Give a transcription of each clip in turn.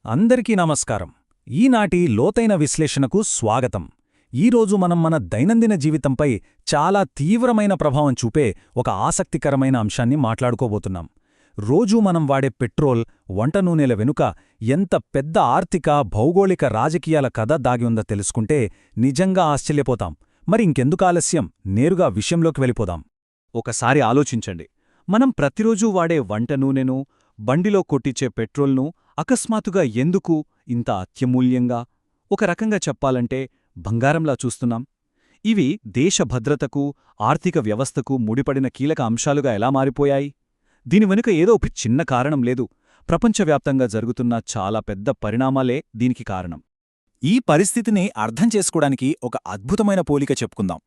అందరికీ నమస్కారం. ఈనాటి లోతైన విశ్లేషణకు స్వాగతం. ఈరోజు మనం మన దైనందిన జీవితంపై చాలా తీవ్రమైన ప్రభావం చూపే ఒక ఆసక్తికరమైన అంశాన్ని మాట్లాడుకోబోతున్నాం. రోజూ మనం వాడే పెట్రోల్, వంట నూనెల వెనుక ఎంత పెద్ద ఆర్థిక, భౌగోళిక, రాజకీయాల కథ దాగి ఉందో తెలుసుకుంటే నిజంగా ఆశ్చర్యపోతాం. మరి ఇంకెందుకు ఆలస్యం, నేరుగా విషయంలోకి వెళ్ళిపోదాం. ఒకసారి ఆలోచించండి. మనం ప్రతిరోజూ వాడే వంట నూనెను, బండిలో కొట్టించే పెట్రోల్ను అకస్మాత్తుగా ఎందుకు ఇంత అత్యమూల్యంగా, ఒక రకంగా చెప్పాలంటే బంగారంలా చూస్తున్నాం? ఇవి దేశ భద్రతకు, ఆర్థిక వ్యవస్థకు ముడిపడిన కీలక అంశాలుగా ఎలా మారిపోయాయి? దీని వెనుక ఏదో ఒక చిన్న కారణం లేదు. ప్రపంచవ్యాప్తంగా జరుగుతున్న చాలా పెద్ద పరిణామాలే దీనికి కారణం. ఈ పరిస్థితిని అర్థం చేసుకోవడానికి ఒక అద్భుతమైన పోలిక చెప్పుకుందాం.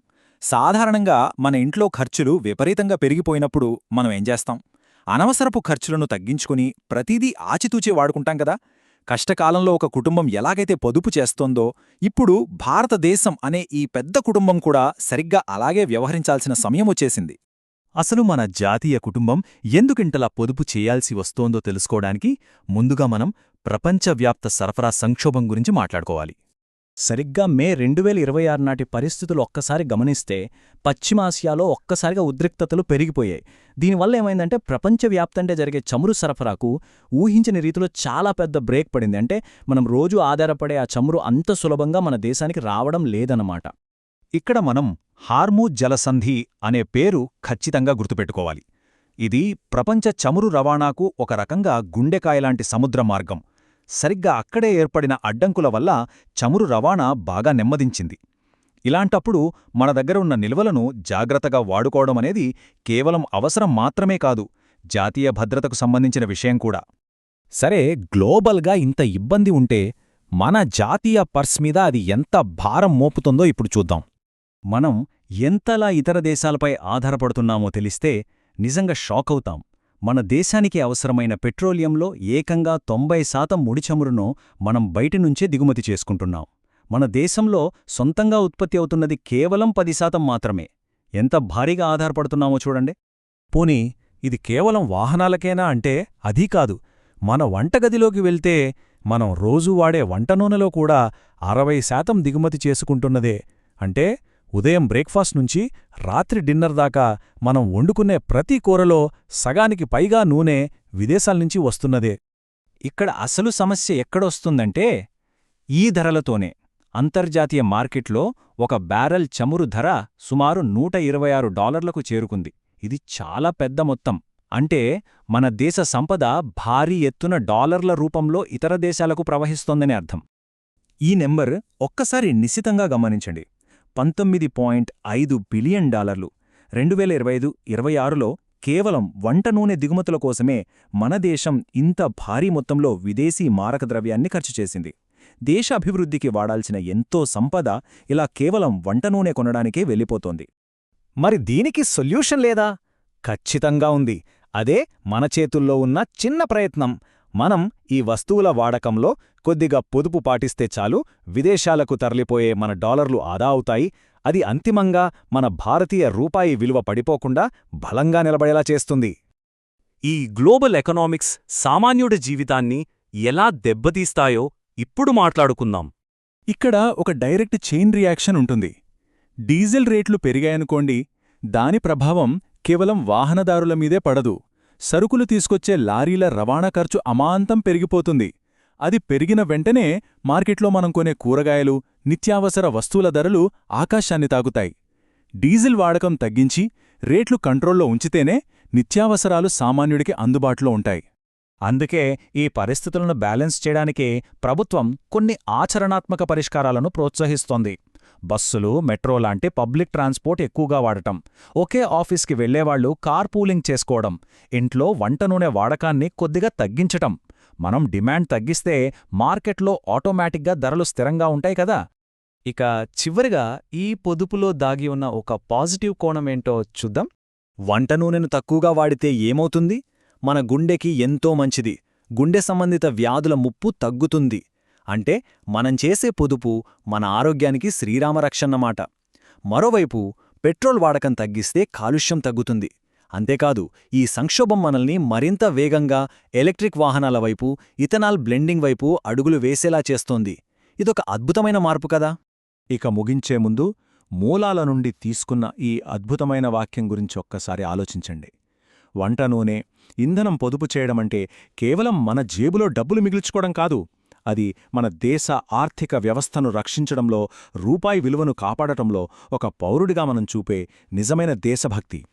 సాధారణంగా మన ఇంట్లో ఖర్చులు విపరీతంగా పెరిగిపోయినప్పుడు మనం ఏం చేస్తాం? అనవసరపు ఖర్చులను తగ్గించుకుని ప్రతిదీ ఆచితూచే వాడుకుంటాం కదా. కష్టకాలంలో ఒక కుటుంబం ఎలాగైతే పొదుపు చేస్తోందో, ఇప్పుడు భారతదేశం అనే ఈ పెద్ద కుటుంబం కూడా సరిగ్గా అలాగే వ్యవహరించాల్సిన సమయం వచ్చేసింది. అసలు మన జాతీయ కుటుంబం ఎందుకింతలా పొదుపు చేయాల్సి వస్తోందో తెలుసుకోవడానికి ముందుగా మనం ప్రపంచవ్యాప్త సరఫరా సంక్షోభం గురించి మాట్లాడుకోవాలి. సరిగ్గా మే 2026 నాటి పరిస్థితులు ఒక్కసారి గమనిస్తే పశ్చిమాసియాలో ఒక్కసారిగా ఉద్రిక్తతలు పెరిగిపోయాయి. దీనివల్ల ఏమైందంటే ప్రపంచవ్యాప్తంగా జరిగే చమురు సరఫరాకు ఊహించని రీతిలో చాలా పెద్ద బ్రేక్ పడింది. అంటే మనం రోజూ ఆధారపడే ఆ చమురు అంత సులభంగా మన దేశానికి రావడం లేదన్నమాట. ఇక్కడ మనం హార్మూజ్ జలసంధి అనే పేరు ఖచ్చితంగా గుర్తుపెట్టుకోవాలి. ఇది ప్రపంచ చమురు రవాణాకు ఒక రకంగా గుండెకాయలాంటి సముద్ర మార్గం. సరిగ్గా అక్కడే ఏర్పడిన అడ్డంకుల వల్ల చమురు రవాణా బాగా నెమ్మదించింది. ఇలాంటప్పుడు మన దగ్గర ఉన్న నిల్వలను జాగ్రత్తగా వాడుకోవడమనేది కేవలం అవసరం మాత్రమే కాదు, జాతీయ భద్రతకు సంబంధించిన విషయం కూడా. సరే, గ్లోబల్గా ఇంత ఇబ్బంది ఉంటే మన జాతీయ పర్స్ మీద అది ఎంత భారం మోపుతుందో ఇప్పుడు చూద్దాం. మనం ఎంతలా ఇతర దేశాలపై ఆధారపడుతున్నామో తెలిస్తే నిజంగా షాకవుతాం. మన దేశానికి అవసరమైన పెట్రోలియంలో ఏకంగా 90% ముడిచమురును మనం బయటినుంచే దిగుమతి చేసుకుంటున్నాం. మన దేశంలో సొంతంగా ఉత్పత్తి అవుతున్నది కేవలం 10% మాత్రమే. ఎంత భారీగా ఆధారపడుతున్నామో చూడండి. పోనీ ఇది కేవలం వాహనాలకేనా అంటే అదీ కాదు. మన వంటగదిలోకి వెళ్తే మనం రోజూ వాడే వంట నూనెలో కూడా 60% దిగుమతి చేసుకుంటున్నదే. అంటే ఉదయం బ్రేక్ఫాస్ట్ నుంచి రాత్రి డిన్నర్ దాకా మనం వండుకునే ప్రతి కూరలో సగానికి పైగా నూనె విదేశాల్నుంచి వస్తున్నదే. ఇక్కడ అసలు సమస్య ఎక్కడొస్తుందంటే ఈ ధరలతోనే. అంతర్జాతీయ మార్కెట్లో ఒక బ్యారెల్ చమురు ధర సుమారు $126కు చేరుకుంది. ఇది చాలా పెద్ద మొత్తం. అంటే మన దేశ సంపద భారీ ఎత్తున డాలర్ల రూపంలో ఇతర దేశాలకు ప్రవహిస్తోందని అర్థం. ఈ నెంబర్ ఒక్కసారి నిశితంగా గమనించండి. $19.5 బిలియన్ 2025-26లో కేవలం వంట నూనె దిగుమతుల కోసమే మన దేశం ఇంత భారీ మొత్తంలో విదేశీ మారకద్రవ్యాన్ని ఖర్చు చేసింది. దేశ అభివృద్ధికి వాడాల్సిన ఎంతో సంపద ఇలా కేవలం వంట నూనె కొనడానికే వెళ్ళిపోతోంది. మరి దీనికి సొల్యూషన్ లేదా? ఖచ్చితంగా ఉంది. అదే మన చేతుల్లో ఉన్న చిన్న ప్రయత్నం. మనం ఈ వస్తువుల వాడకంలో కొద్దిగా పొదుపు పాటిస్తే చాలు, విదేశాలకు తరలిపోయే మన డాలర్లు ఆదా అవుతాయి. అది అంతిమంగా మన భారతీయ రూపాయి విలువ పడిపోకుండా బలంగా నిలబడేలా చేస్తుంది. ఈ గ్లోబల్ ఎకనామిక్స్ సామాన్యుడి జీవితాన్ని ఎలా దెబ్బతీస్తాయో ఇప్పుడు మాట్లాడుకుందాం. ఇక్కడ ఒక డైరెక్ట్ చైన్ రియాక్షన్ ఉంటుంది. డీజిల్ రేట్లు పెరిగాయనుకోండి, దాని ప్రభావం కేవలం వాహనదారుల మీదే పడదు. సరుకులు తీసుకొచ్చే లారీల రవాణా ఖర్చు అమాంతం పెరిగిపోతుంది. అది పెరిగిన వెంటనే మార్కెట్లో మనం కొనే కూరగాయలు, నిత్యావసర వస్తువుల ధరలు ఆకాశాన్ని తాకుతాయి. డీజిల్ వాడకం తగ్గించి రేట్లు కంట్రోల్లో ఉంచితేనే నిత్యావసరాలు సామాన్యుడికి అందుబాటులో ఉంటాయి. అందుకే ఈ పరిస్థితులను బ్యాలెన్స్ చేయడానికే ప్రభుత్వం కొన్ని ఆచరణాత్మక పరిష్కారాలను ప్రోత్సహిస్తోంది. బస్సులు, మెట్రో లాంటి పబ్లిక్ ట్రాన్స్పోర్ట్ ఎక్కువగా వాడటం, ఒకే ఆఫీస్కి వెళ్లేవాళ్లు కార్ పూలింగ్ చేసుకోవడం, ఇంట్లో వంట నూనె వాడకాన్ని కొద్దిగా తగ్గించటం. మనం డిమాండ్ తగ్గిస్తే మార్కెట్లో ఆటోమేటిక్గా ధరలు స్థిరంగా ఉంటాయి కదా. ఇక చివరిగా ఈ పొదుపులో దాగి ఉన్న ఒక పాజిటివ్ కోణమేంటో చూద్దాం. వంట నూనెను తక్కువగా వాడితే ఏమవుతుంది? మన గుండెకి ఎంతో మంచిది. గుండె సంబంధిత వ్యాధుల ముప్పు తగ్గుతుంది. అంటే మనం చేసే పొదుపు మన ఆరోగ్యానికి శ్రీరామరక్షన్నమాట. మరోవైపు పెట్రోల్ వాడకం తగ్గిస్తే కాలుష్యం తగ్గుతుంది. అంతేకాదు ఈ సంక్షోభం మనల్ని మరింత వేగంగా ఎలక్ట్రిక్ వాహనాల వైపు, ఇథనాల్ బ్లెండింగ్ వైపు అడుగులు వేసేలా చేస్తోంది. ఇదొక అద్భుతమైన మార్పు కదా. ఇక ముగించే ముందు మూలాల నుండి తీసుకున్న ఈ అద్భుతమైన వాక్యం గురించి ఒక్కసారి ఆలోచించండి. వంట నూనె, ఇంధనం పొదుపు చేయడమంటే కేవలం మన జేబులో డబ్బులు మిగిల్చుకోవడం కాదు. అది మన దేశ ఆర్థిక వ్యవస్థను రక్షించడంలో, రూపాయి విలువను కాపాడటంలో ఒక పౌరుడిగా మనం చూపే నిజమైన దేశభక్తి.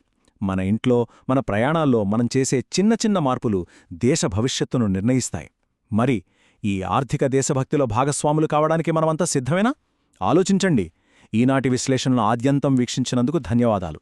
మన ఇంట్లో, మన ప్రయాణాల్లో మనం చేసే చిన్న చిన్న మార్పులు దేశ భవిష్యత్తును నిర్ణయిస్తాయి. మరి ఈ ఆర్థిక దేశభక్తిలో భాగస్వాములు కావడానికి మనమంతా సిద్ధమేనా? ఆలోచించండి. ఈనాటి విశ్లేషణను ఆద్యంతం వీక్షించినందుకు ధన్యవాదాలు.